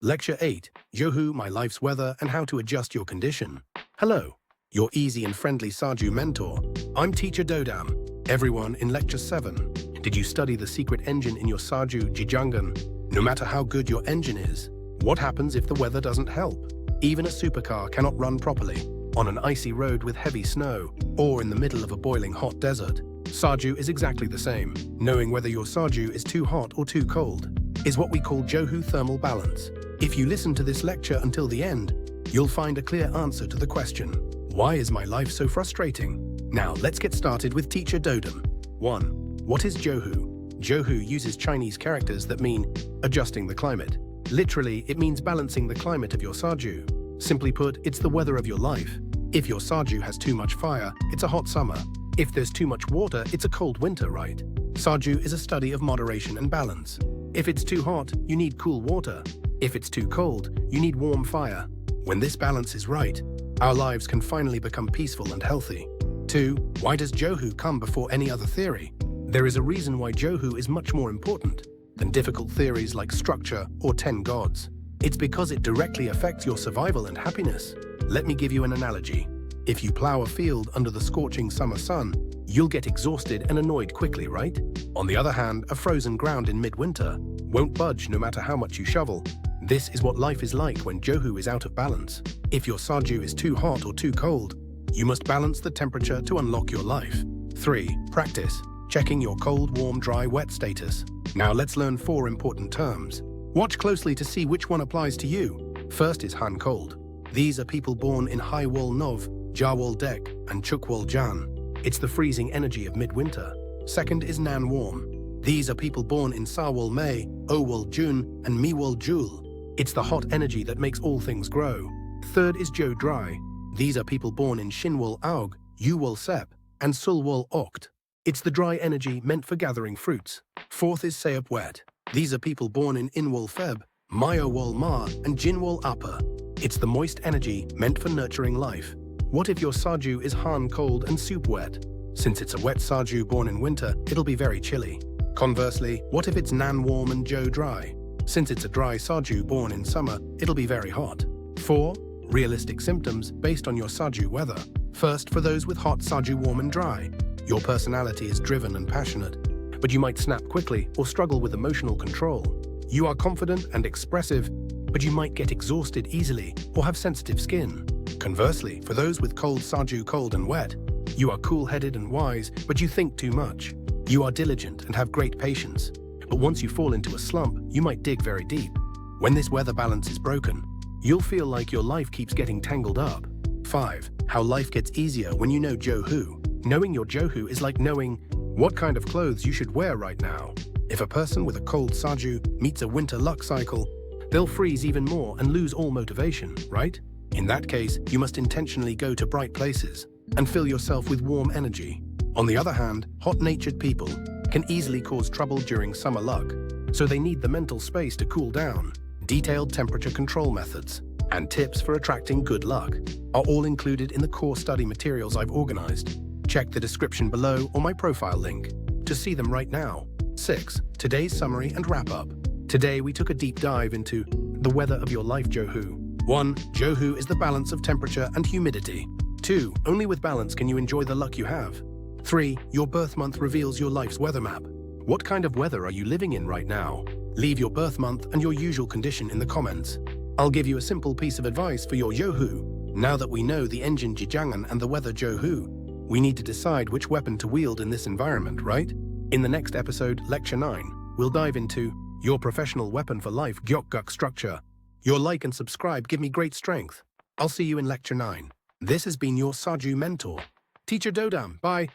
Lecture 8, Johu, My Life's Weather and How to Adjust Your Condition. Hello, your easy and friendly Saju mentor. I'm Teacher Dodam. Everyone, in Lecture 7, did you study the secret engine in your Saju Jijangan? No matter how good your engine is, what happens if the weather doesn't help? Even a supercar cannot run properly on an icy road with heavy snow or in the middle of a boiling hot desert. Saju is exactly the same. Knowing whether your Saju is too hot or too cold is what we call Johu thermal balance. If you listen to this lecture until the end, you'll find a clear answer to the question, why is my life so frustrating? Now let's get started with Teacher Dodam. 1. What is Johu? Johu uses Chinese characters that mean adjusting the climate. Literally, it means balancing the climate of your Saju. Simply put, it's the weather of your life. If your Saju has too much fire, it's a hot summer. If there's too much water, it's a cold winter, right? Saju is a study of moderation and balance. If it's too hot, you need cool water. If it's too cold, you need warm fire. When this balance is right, our lives can finally become peaceful and healthy. 2. Why does Johu come before any other theory? There is a reason why Johu is much more important than difficult theories like structure or 10 gods. It's because it directly affects your survival and happiness. Let me give you an analogy. If you plow a field under the scorching summer sun, you'll get exhausted and annoyed quickly, right? On the other hand, a frozen ground in midwinter won't budge no matter how much you shovel. This is what life is like when Johu is out of balance. If your Saju is too hot or too cold, you must balance the temperature to unlock your life. 3. Practice. Checking your cold, warm, dry, wet status. Now let's learn 4 important terms. Watch closely to see which one applies to you. First is Han cold. These are people born in Hai Wol Nov, Jawol Dek, and Chukwol Jan. It's the freezing energy of midwinter. Second is Nan warm. These are people born in Sawol May, Owol Jun, and Miwol Jul. It's the hot energy that makes all things grow. Third is Jo dry. These are people born in Shinwol Aug, Uwol Sep, and Sulwol Okt. It's the dry energy meant for gathering fruits. Fourth is Seop wet. These are people born in Inwol Feb, Myowol Ma, and Jinwol Upper. It's the moist energy meant for nurturing life. What if your Saju is Han cold and Soup wet? Since it's a wet Saju born in winter, it'll be very chilly. Conversely, what if it's Nan warm and Jo dry? Since it's a dry Saju born in summer, it'll be very hot. 4. Realistic symptoms based on your Saju weather. First, for those with hot Saju warm and dry. Your personality is driven and passionate, but you might snap quickly or struggle with emotional control. You are confident and expressive, but you might get exhausted easily or have sensitive skin. Conversely, for those with cold Saju cold and wet, you are cool-headed and wise, but you think too much. You are diligent and have great patience, but once you fall into a slump, you might dig very deep. When this weather balance is broken, you'll feel like your life keeps getting tangled up. 5. How life gets easier when you know Johu. Knowing your Johu is like knowing what kind of clothes you should wear right now. If a person with a cold Saju meets a winter luck cycle, they'll freeze even more and lose all motivation, right? In that case, you must intentionally go to bright places and fill yourself with warm energy. On the other hand, hot-natured people can easily cause trouble during summer luck, so they need the mental space to cool down. Detailed temperature control methods and tips for attracting good luck are all included in the core study materials I've organized. Check the description below or my profile link to see them right now. 6. Today's summary and wrap-up. Today we took a deep dive into the weather of your life Johu. 1. Johu is the balance of temperature and humidity. 2. Only with balance can you enjoy the luck you have. 3. Your birth month reveals your life's weather map. What kind of weather are you living in right now? Leave your birth month and your usual condition in the comments. I'll give you a simple piece of advice for your Johu. Now that we know the engine Jijangan and the weather Johu, we need to decide which weapon to wield in this environment, right? In the next episode, Lecture 9, we'll dive into your professional weapon for life, Gyeokguk structure. Your like and subscribe give me great strength. I'll see you in Lecture 9. This has been your Saju mentor, Teacher Dodam. Bye.